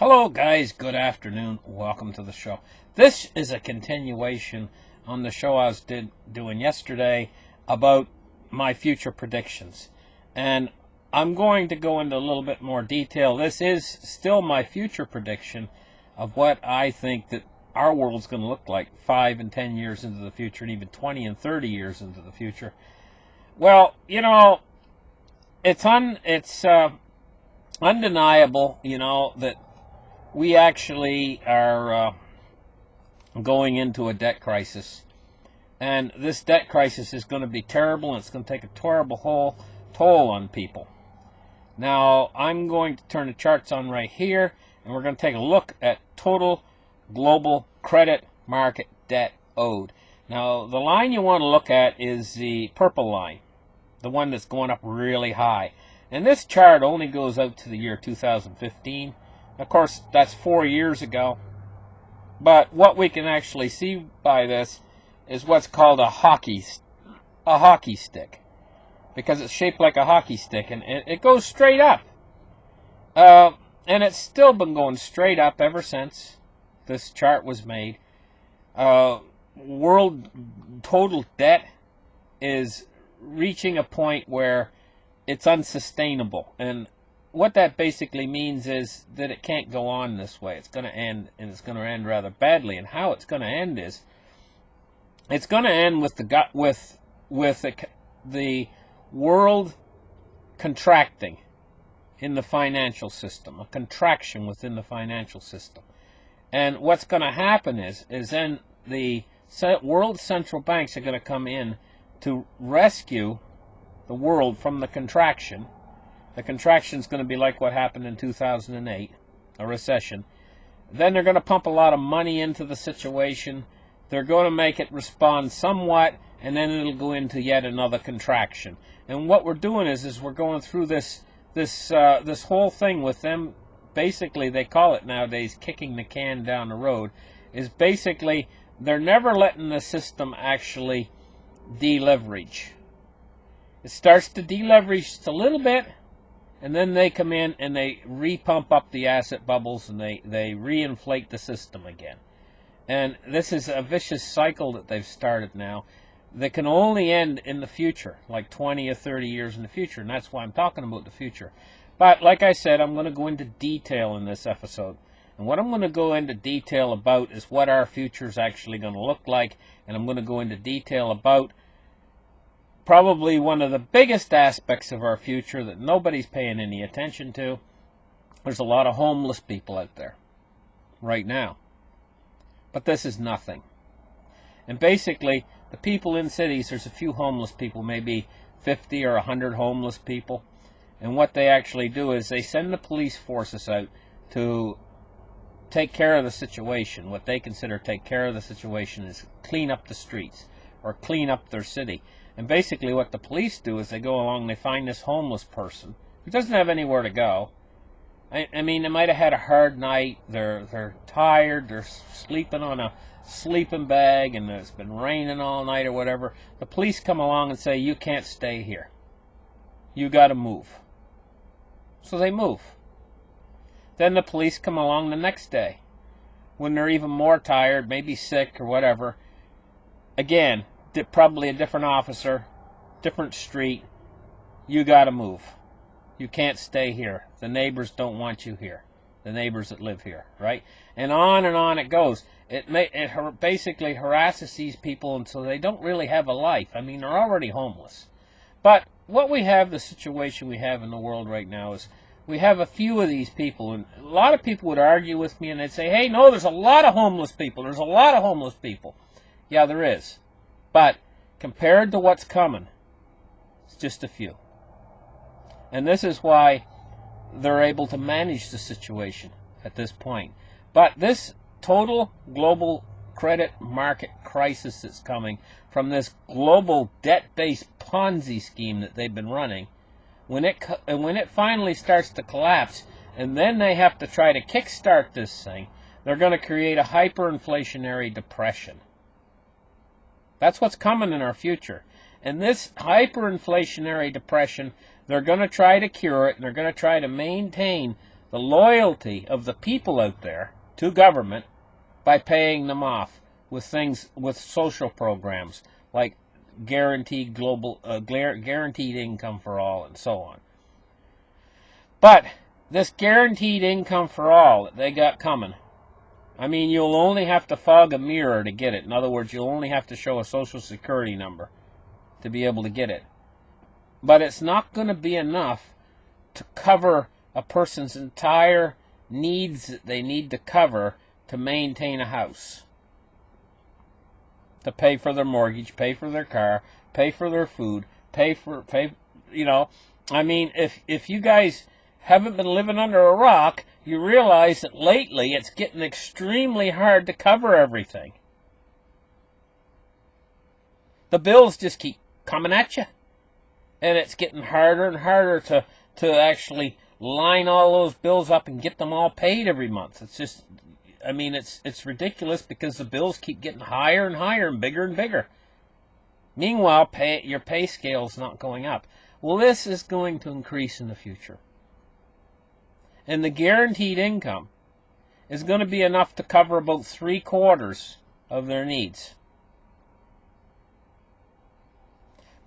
Hello guys, good afternoon, welcome to the show. This is a continuation on the show I was doing yesterday about my future predictions. And I'm going to go into a little bit more detail. This is still my future prediction of what I think that our world's going to look like 5 and 10 years into the future, and even 20 and 30 years into the future. Well, you know, it's undeniable, that we actually are going into a debt crisis. And this debt crisis is going to be terrible, and it's going to take a terrible toll on people. Now, I'm going to turn the charts on right here, and we're going to take a look at total global credit market debt owed. Now, the line you want to look at is the purple line, the one that's going up really high. And this chart only goes out to the year 2015. Of course, that's 4 years ago. But what we can actually see by this is what's called a hockey stick, because it's shaped like a hockey stick, and it goes straight up. And it's still been going straight up ever since this chart was made. World total debt is reaching a point where it's unsustainable, and what that basically means is that it can't go on this way. It's going to end, and it's going to end rather badly. And how it's going to end is, it's going to end with the world contracting in the financial system, a contraction within the financial system. And what's going to happen is then the world central banks are going to come in to rescue the world from the contraction. The contraction is going to be like what happened in 2008, a recession. Then they're going to pump a lot of money into the situation. They're going to make it respond somewhat, and then it'll go into yet another contraction. And what we're doing is we're going through this whole thing with them. Basically, they call it nowadays kicking the can down the road. Is basically they're never letting the system actually deleverage. It starts to deleverage just a little bit, and then they come in and they repump up the asset bubbles, and they reinflate the system again. And this is a vicious cycle that they've started now that can only end in the future, like 20 or 30 years in the future, and that's why I'm talking about the future. But like I said, I'm going to go into detail in this episode. And what I'm going to go into detail about is what our future is actually going to look like, and I'm going to go into detail about probably one of the biggest aspects of our future that nobody's paying any attention to. There's a lot of homeless people out there right now. But this is nothing. And basically, the people in cities, there's a few homeless people, maybe 50 or 100 homeless people. And what they actually do is they send the police forces out to take care of the situation. What they consider take care of the situation is clean up the streets or clean up their city. And basically what the police do is they go along and they find this homeless person who doesn't have anywhere to go. I mean, they might have had a hard night, they're tired, they're sleeping on a sleeping bag, and it's been raining all night or whatever. The police come along and say, you can't stay here. You got to move. So they move. Then the police come along the next day when they're even more tired, maybe sick or whatever. Again, probably a different officer, different street. You got to move. You can't stay here. The neighbors don't want you here. The neighbors that live here, right? And on it goes. It basically harasses these people until they don't really have a life. I mean, they're already homeless. But what we have, the situation we have in the world right now is we have a few of these people, and a lot of people would argue with me, and they'd say, hey, no, there's a lot of homeless people. There's a lot of homeless people. Yeah, there is. But compared to what's coming, it's just a few. And this is why they're able to manage the situation at this point. But this total global credit market crisis that's coming from this global debt-based Ponzi scheme that they've been running, when it finally starts to collapse, and then they have to try to kickstart this thing, they're going to create a hyperinflationary depression. That's what's coming in our future. And this hyperinflationary depression, they're going to try to cure it, and they're going to try to maintain the loyalty of the people out there to government by paying them off with things, with social programs like guaranteed income for all and so on. But this guaranteed income for all that they got coming, I mean, you'll only have to fog a mirror to get it. In other words, you'll only have to show a Social Security number to be able to get it. But it's not going to be enough to cover a person's entire needs that they need to cover to maintain a house, to pay for their mortgage, pay for their car, pay for their food, you know. I mean, if you guys haven't been living under a rock, you realize that lately it's getting extremely hard to cover everything. The bills just keep coming at you, and it's getting harder and harder to actually line all those bills up and get them all paid every month. It's just, I mean, it's ridiculous because the bills keep getting higher and higher and bigger. Meanwhile, your pay scale is not going up. Well, this is going to increase in the future. And the guaranteed income is going to be enough to cover about 3/4 of their needs.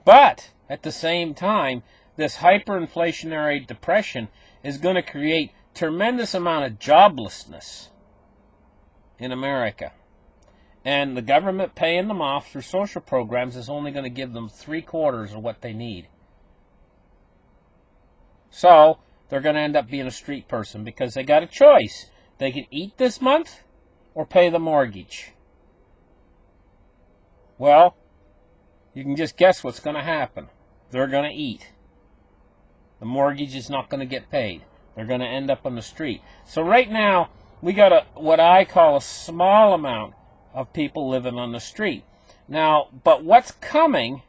But at the same time, this hyperinflationary depression is going to create tremendous amount of joblessness in America. And the government paying them off through social programs is only going to give them 3/4 of what they need. So they're going to end up being a street person because they got a choice. They can eat this month or pay the mortgage. Well, you can just guess what's going to happen. They're going to eat. The mortgage is not going to get paid. They're going to end up on the street. So right now, we got what I call a small amount of people living on the street. Now, but what's coming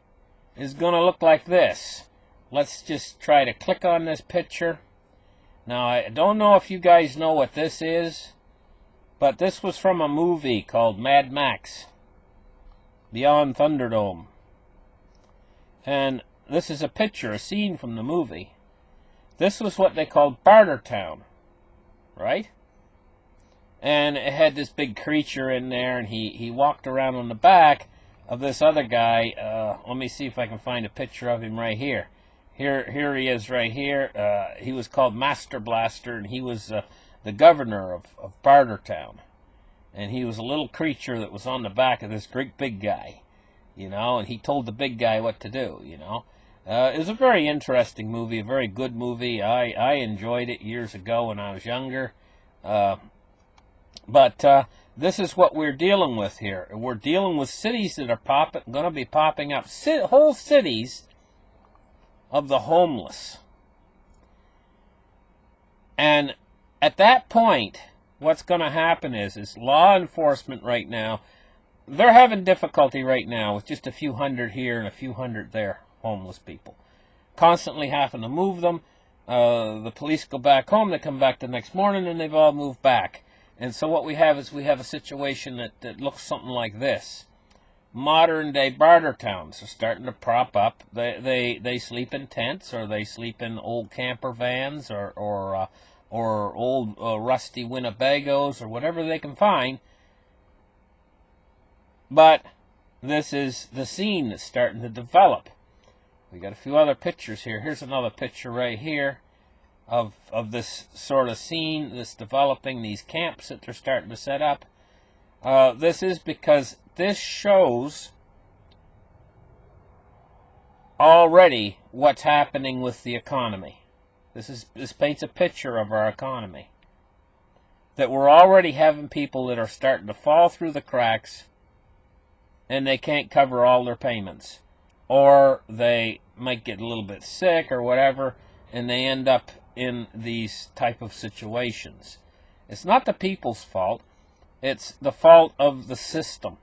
is going to look like this. Let's just try to click on this picture. Now, I don't know if you guys know what this is, but this was from a movie called Mad Max, Beyond Thunderdome. And this is a picture, a scene from the movie. This was what they called Barter Town, right? And it had this big creature in there, and he walked around on the back of this other guy. Let me see if I can find a picture of him right here. Here he is right here. He was called Master Blaster, and he was the governor of Bartertown. And he was a little creature that was on the back of this great big guy, you know, and he told the big guy what to do, you know. It was a very interesting movie, a very good movie. I enjoyed it years ago when I was younger. But this is what we're dealing with here. We're dealing with cities that are going to be popping up. Whole cities of the homeless. And at that point, what's going to happen is law enforcement right now, they're having difficulty right now with just a few hundred here and a few hundred there, homeless people. Constantly having to move them. The police go back home, they come back the next morning, and they've all moved back. And so what we have is we have a situation that looks something like this. Modern day barter towns are starting to prop up. They sleep in tents, or they sleep in old camper vans, or old rusty Winnebagos, or whatever they can find. But this is the scene that's starting to develop. We got a few other pictures here. Here's another picture right here of this sort of scene that's developing, these camps that they're starting to set up. This is because this shows already what's happening with the economy. This paints a picture of our economy. That we're already having people that are starting to fall through the cracks, and they can't cover all their payments. Or they might get a little bit sick or whatever, and they end up in these type of situations. It's not the people's fault. It's the fault of the system.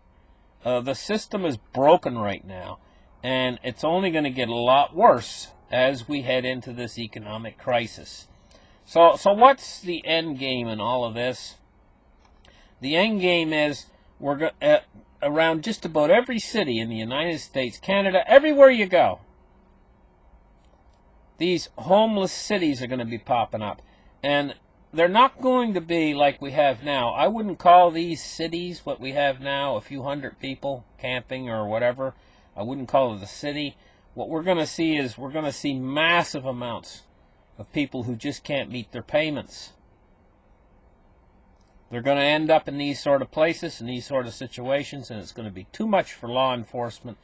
The system is broken right now, and it's only going to get a lot worse as we head into this economic crisis. So what's the end game in all of this? The end game is we're around just about every city in the United States, Canada, everywhere you go. These homeless cities are going to be popping up. And they're not going to be like we have now. I wouldn't call these cities what we have now, a few hundred people camping or whatever. I wouldn't call it a city. What we're going to see is we're going to see massive amounts of people who just can't meet their payments. They're going to end up in these sort of places, in these sort of situations, and it's going to be too much for law enforcement.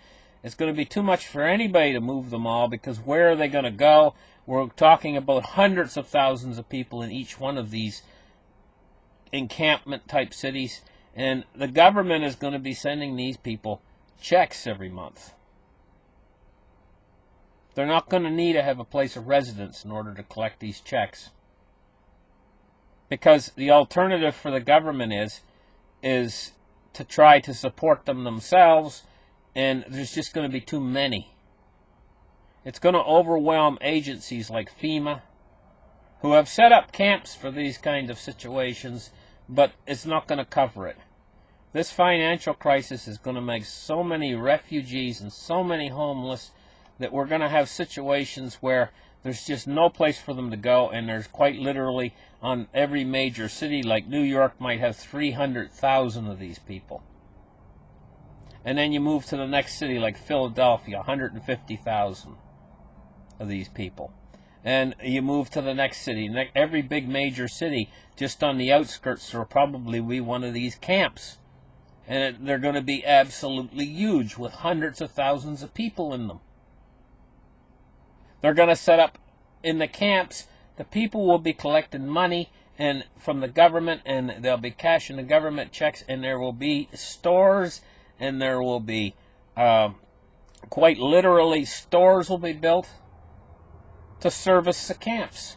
It's going to be too much for anybody to move them all, because where are they going to go? We're talking about hundreds of thousands of people in each one of these encampment-type cities, and the government is going to be sending these people checks every month. They're not going to need to have a place of residence in order to collect these checks, because the alternative for the government is to try to support them themselves, and there's just going to be too many. It's going to overwhelm agencies like FEMA, who have set up camps for these kind of situations, but it's not going to cover it. This financial crisis is going to make so many refugees and so many homeless that we're going to have situations where there's just no place for them to go, and there's quite literally, on every major city like New York might have 300,000 of these people. And then you move to the next city like Philadelphia, 150,000 of these people. And you move to the next city. Every big major city just on the outskirts will probably be one of these camps. And they're going to be absolutely huge with hundreds of thousands of people in them. They're going to set up in the camps. The people will be collecting money and from the government, and they'll be cashing the government checks, and there will be stores, and there will be quite literally stores will be built to service the camps.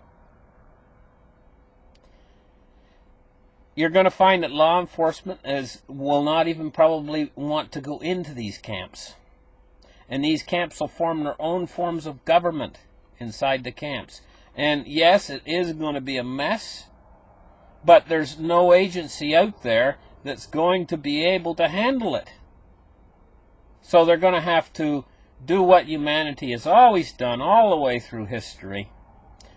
You're going to find that law enforcement will not even probably want to go into these camps. And these camps will form their own forms of government inside the camps. And yes, it is going to be a mess, but there's no agency out there that's going to be able to handle it. So they're going to have to do what humanity has always done all the way through history.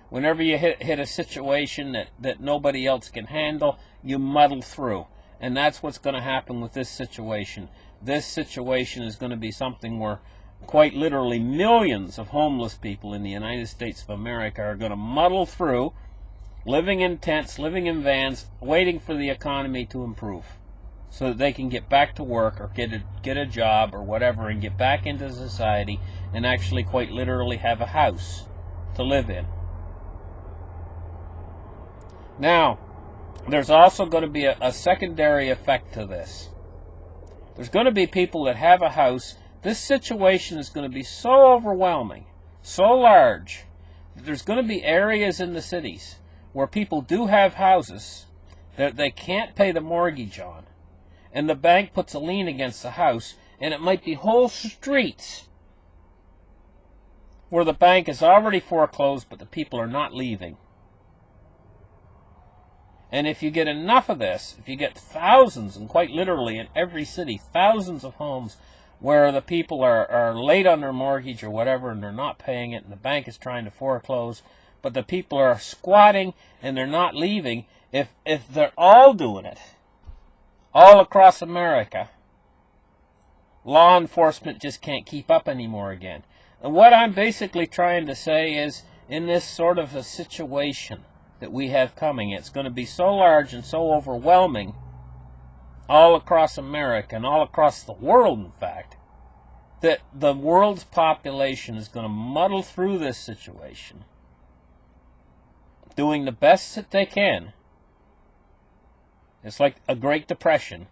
Whenever you hit a situation that nobody else can handle, you muddle through. And that's what's going to happen with this situation. This situation is going to be something where quite literally millions of homeless people in the United States of America are going to muddle through, living in tents, living in vans, waiting for the economy to improve so that they can get back to work or get a job or whatever and get back into society and actually quite literally have a house to live in. Now, there's also going to be a secondary effect to this. There's going to be people that have a house. This situation is going to be so overwhelming, so large, that there's going to be areas in the cities where people do have houses that they can't pay the mortgage on, and the bank puts a lien against the house, and it might be whole streets where the bank is already foreclosed, but the people are not leaving. And if you get enough of this, if you get thousands, and quite literally in every city, thousands of homes where the people are late on their mortgage or whatever, and they're not paying it, and the bank is trying to foreclose, but the people are squatting and they're not leaving, if they're all doing it, all across America, law enforcement just can't keep up anymore again. And what I'm basically trying to say is, in this sort of a situation that we have coming, it's going to be so large and so overwhelming all across America and all across the world, in fact, that the world's population is going to muddle through this situation, doing the best that they can. It's like a Great Depression.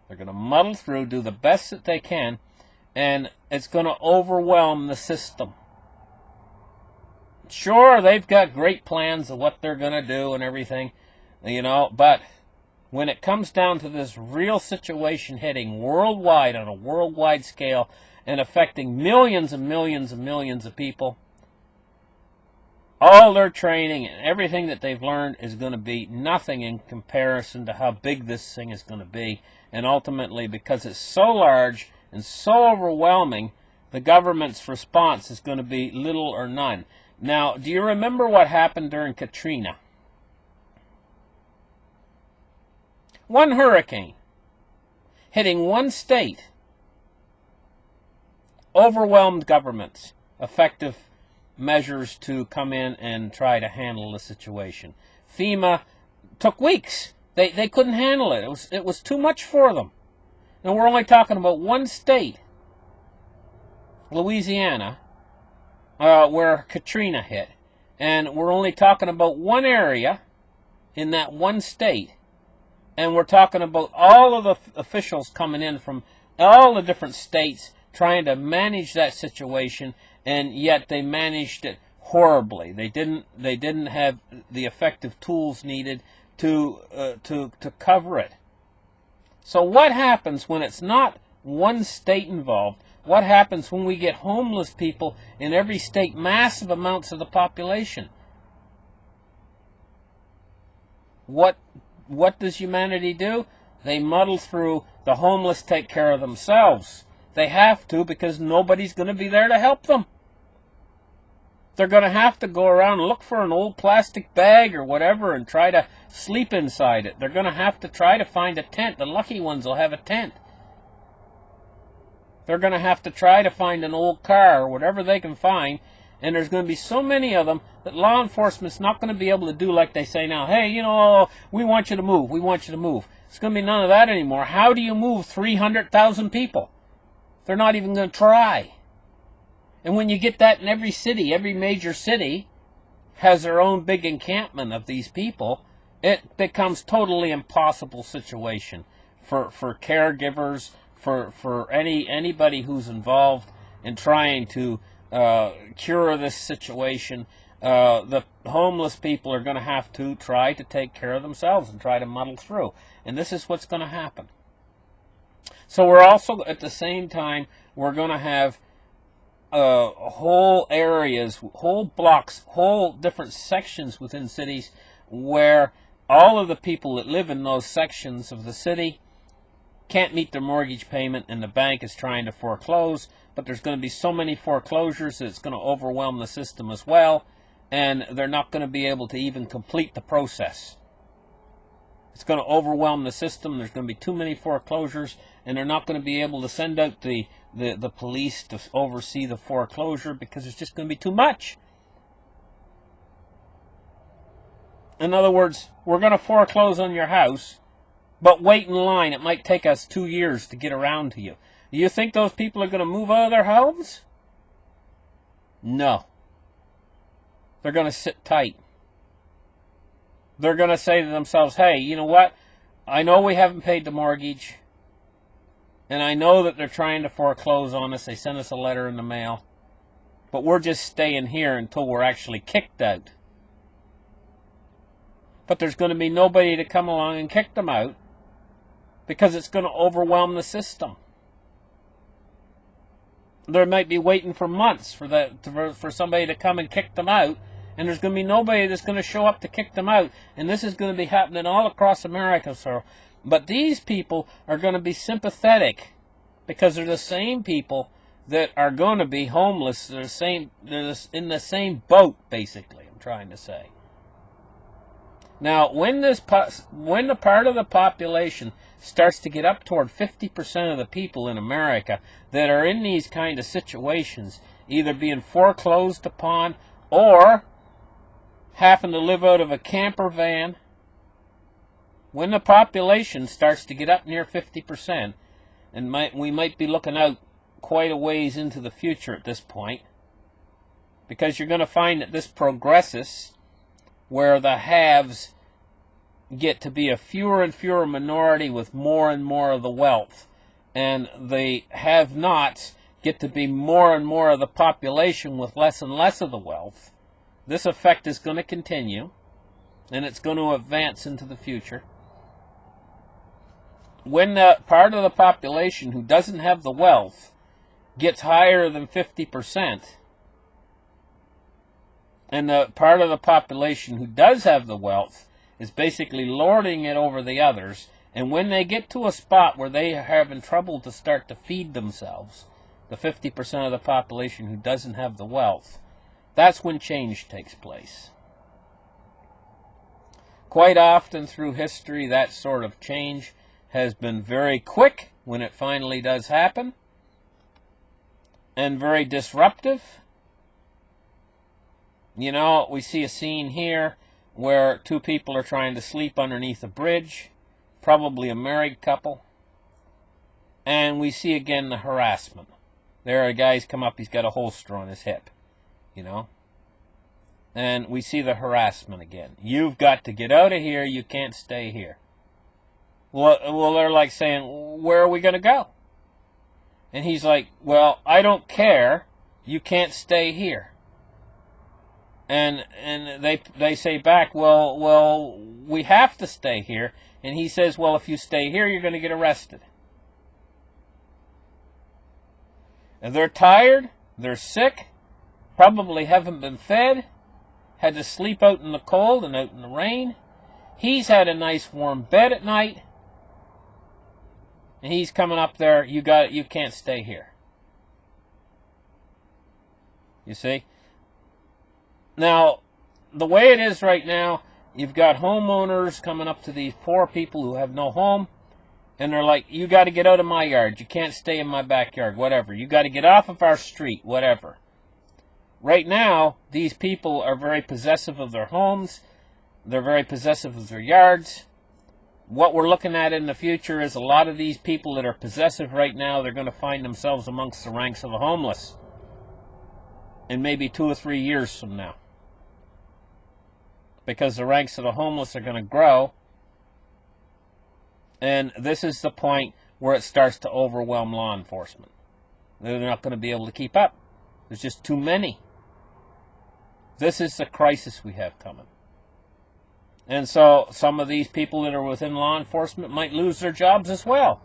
They're going to muddle through, do the best that they can, and it's going to overwhelm the system. Sure, they've got great plans of what they're going to do and everything, but when it comes down to this real situation hitting worldwide on a worldwide scale and affecting millions and millions and millions of people, all their training and everything that they've learned is going to be nothing in comparison to how big this thing is going to be. And ultimately, because it's so large and so overwhelming, the government's response is going to be little or none. Now, do you remember what happened during Katrina? One hurricane hitting one state overwhelmed governments' effective measures to come in and try to handle the situation. FEMA took weeks. They couldn't handle it. It was too much for them. And we're only talking about one state, Louisiana, where Katrina hit. And we're only talking about one area in that one state. And we're talking about all of the officials coming in from all the different states trying to manage that situation, and yet they managed it horribly. They didn't have the effective tools needed to cover it. So what happens when it's not one state involved? What happens when we get homeless people in every state, massive amounts of the population? What does humanity do? They muddle through. The homeless take care of themselves. They have to, because nobody's going to be there to help them. They're going to have to go around and look for an old plastic bag or whatever and try to sleep inside it. They're going to have to try to find a tent. The lucky ones will have a tent. They're going to have to try to find an old car or whatever they can find. And there's going to be so many of them that law enforcement's not going to be able to do like they say now. Hey, we want you to move. We want you to move. It's going to be none of that anymore. How do you move 300,000 people? They're not even going to try. And when you get that in every city, every major city has their own big encampment of these people, it becomes totally impossible situation for caregivers, for anybody who's involved in trying to cure this situation. The homeless people are going to have to try to take care of themselves and try to muddle through. And this is what's going to happen. So we're also, at the same time, we're going to have whole areas, whole blocks, whole different sections within cities where all of the people that live in those sections of the city can't meet their mortgage payment and the bank is trying to foreclose, but there's going to be so many foreclosures that it's going to overwhelm the system as well, and they're not going to be able to even complete the process. It's going to overwhelm the system. There's going to be too many foreclosures, and they're not going to be able to send out the police to oversee the foreclosure because it's just going to be too much. In other words, we're going to foreclose on your house, but wait in line. It might take us 2 years to get around to you. Do you think those people are going to move out of their homes? No. They're going to sit tight. They're going to say to themselves, hey, you know what? I know we haven't paid the mortgage, and I know that they're trying to foreclose on us. They sent us a letter in the mail, but we're just staying here until we're actually kicked out. But there's going to be nobody to come along and kick them out because it's going to overwhelm the system. They might be waiting for months for somebody to come and kick them out, and there's going to be nobody that's going to show up to kick them out. And this is going to be happening all across America. But these people are going to be sympathetic because they're the same people that are going to be homeless. They're in the same boat, basically, I'm trying to say. Now, when the part of the population starts to get up toward 50% of the people in America that are in these kind of situations, either being foreclosed upon or having to live out of a camper van, when the population starts to get up near 50%, and we might be looking out quite a ways into the future at this point, because you're going to find that this progresses where the haves get to be a fewer and fewer minority with more and more of the wealth, and the have-nots get to be more and more of the population with less and less of the wealth. This effect is going to continue, and it's going to advance into the future. When the part of the population who doesn't have the wealth gets higher than 50%, and the part of the population who does have the wealth is basically lording it over the others, and when they get to a spot where they are having trouble to start to feed themselves, the 50% of the population who doesn't have the wealth, that's when change takes place. Of quite often through history, that sort of change has been very quick when it finally does happen, and very disruptive. You know, we see a scene here where two people are trying to sleep underneath a bridge, probably a married couple, and we see again the harassment. There a guy's come up, he's got a holster on his hip, you know, and we see the harassment again. You've got to get out of here, you can't stay here. Well, they're like saying, where are we going to go? And he's like, well, I don't care, you can't stay here. And they say back, well, we have to stay here. And he says, well, if you stay here, you're going to get arrested. And they're tired, they're sick, probably haven't been fed, had to sleep out in the cold and out in the rain. He's had a nice warm bed at night. And he's coming up there, you can't stay here. You see? Now, the way it is right now, you've got homeowners coming up to these poor people who have no home, and they're like, you got to get out of my yard, you can't stay in my backyard, whatever. You got to get off of our street, whatever. Right now, these people are very possessive of their homes, they're very possessive of their yards. What we're looking at in the future is a lot of these people that are possessive right now, they're going to find themselves amongst the ranks of the homeless in maybe 2 or 3 years from now. Because the ranks of the homeless are going to grow, and this is the point where it starts to overwhelm law enforcement. They're not going to be able to keep up. There's just too many. This is the crisis we have coming. And so some of these people that are within law enforcement might lose their jobs as well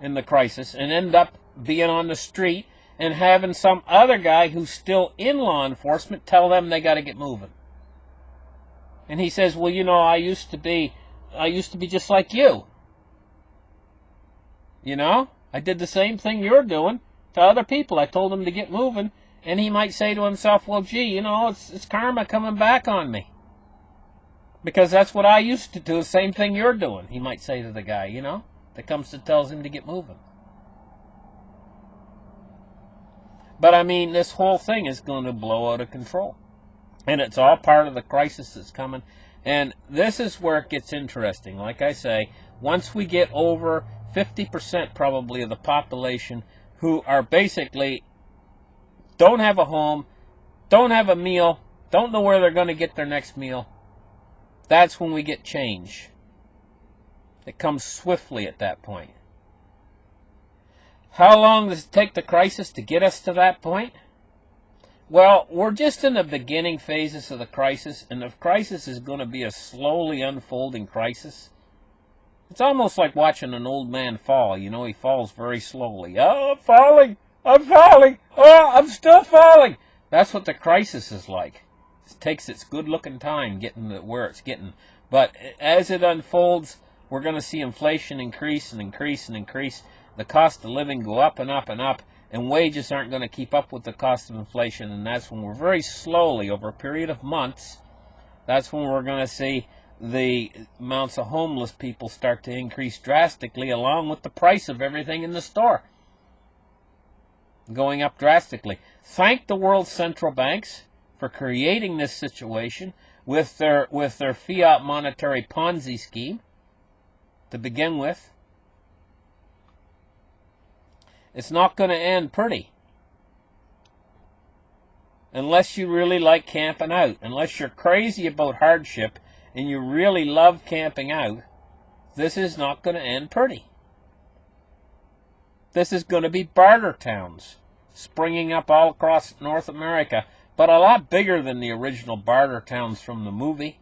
in the crisis and end up being on the street and having some other guy who's still in law enforcement tell them they got to get moving. And he says, well, you know, I used to be just like you. You know, I did the same thing you're doing to other people. I told them to get moving. And he might say to himself, well, gee, you know, it's karma coming back on me. Because that's what I used to do, the same thing you're doing, he might say to the guy, you know, that comes to tells him to get moving. But I mean, this whole thing is going to blow out of control. And it's all part of the crisis that's coming. And this is where it gets interesting. Like I say, once we get over 50% probably of the population who are basically don't have a home, don't have a meal, don't know where they're going to get their next meal, that's when we get change. It comes swiftly at that point. How long does it take the crisis to get us to that point? Well, we're just in the beginning phases of the crisis, and the crisis is going to be a slowly unfolding crisis. It's almost like watching an old man fall. You know, he falls very slowly. Oh, I'm falling! I'm falling! Oh, I'm still falling! That's what the crisis is like. It takes its good-looking time getting to where it's getting. But as it unfolds, we're going to see inflation increase and increase and increase. The cost of living go up and up and up, and wages aren't going to keep up with the cost of inflation. And that's when we're very slowly, over a period of months, that's when we're going to see the amounts of homeless people start to increase drastically, along with the price of everything in the store going up drastically. Thank the world central banks for creating this situation with their fiat monetary Ponzi scheme to begin with. It's not going to end pretty. Unless you really like camping out. Unless you're crazy about hardship and you really love camping out, this is not going to end pretty. This is going to be barter towns springing up all across North America, but a lot bigger than the original barter towns from the movie.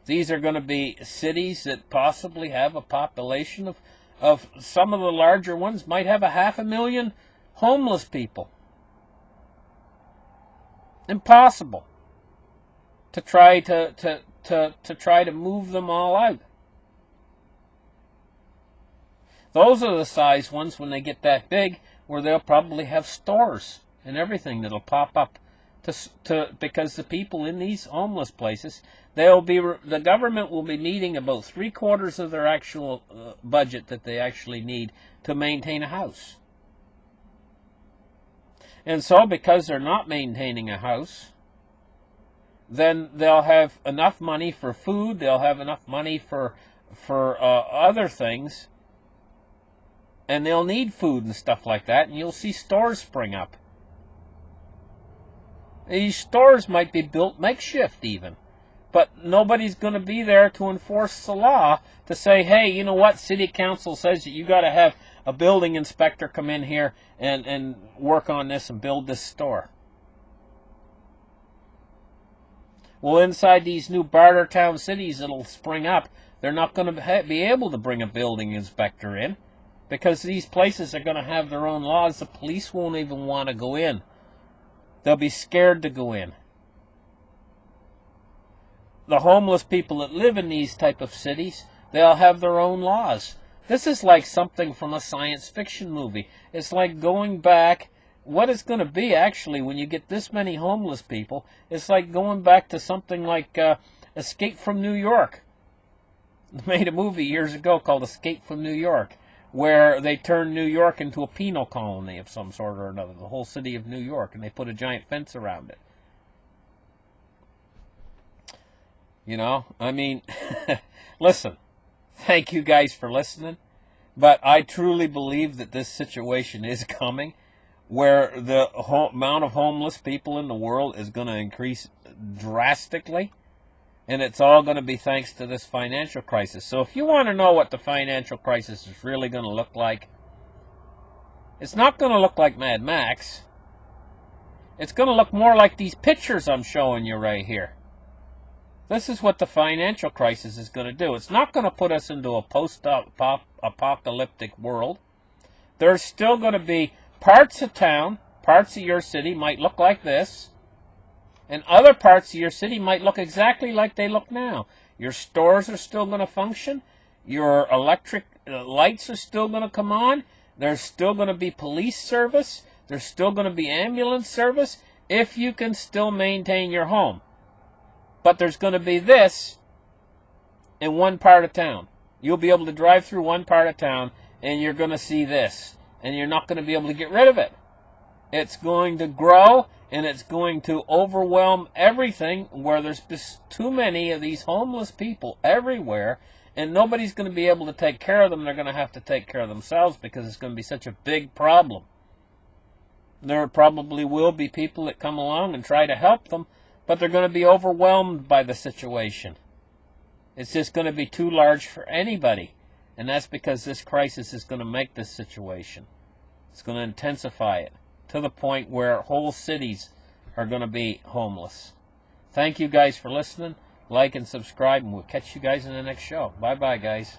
These are going to be cities that possibly have a population of some of the larger ones might have 500,000 homeless people. Impossible to try to move them all out. Those are the size ones when they get that big, where they'll probably have stores and everything that'll pop up because the people in these homeless places, the government will be needing about 3/4 of their actual budget that they actually need to maintain a house. And so, because they're not maintaining a house, then they'll have enough money for food, they'll have enough money for other things, and they'll need food and stuff like that, and you'll see stores spring up. These stores might be built makeshift even, but nobody's going to be there to enforce the law to say, hey, you know what, city council says that you got to have a building inspector come in here and work on this and build this store. Well, inside these new barter town cities that'll spring up, they're not going to be able to bring a building inspector in because these places are going to have their own laws. The police won't even want to go in. They'll be scared to go in. The homeless people that live in these type of cities, they'll have their own laws. This is like something from a science fiction movie. It's like going back. What it's going to be, actually, when you get this many homeless people, it's like going back to something like Escape from New York. They made a movie years ago called Escape from New York, where they turned New York into a penal colony of some sort or another, the whole city of New York, and they put a giant fence around it. You know, I mean, listen, thank you guys for listening, but I truly believe that this situation is coming, where the amount of homeless people in the world is going to increase drastically, and it's all going to be thanks to this financial crisis. So if you want to know what the financial crisis is really going to look like, it's not going to look like Mad Max. It's going to look more like these pictures I'm showing you right here. This is what the financial crisis is going to do. It's not going to put us into a post-apocalyptic world. There's still going to be parts of town, parts of your city might look like this, and other parts of your city might look exactly like they look now. Your stores are still going to function. Your electric lights are still going to come on. There's still going to be police service. There's still going to be ambulance service if you can still maintain your home. But there's going to be this in one part of town. You'll be able to drive through one part of town and you're going to see this. And you're not going to be able to get rid of it. It's going to grow and it's going to overwhelm everything, where there's just too many of these homeless people everywhere, and nobody's going to be able to take care of them. They're going to have to take care of themselves because it's going to be such a big problem. There probably will be people that come along and try to help them, but they're going to be overwhelmed by the situation. It's just going to be too large for anybody. And that's because this crisis is going to make this situation. It's going to intensify it to the point where whole cities are going to be homeless. Thank you guys for listening. Like and subscribe, and we'll catch you guys in the next show. Bye-bye, guys.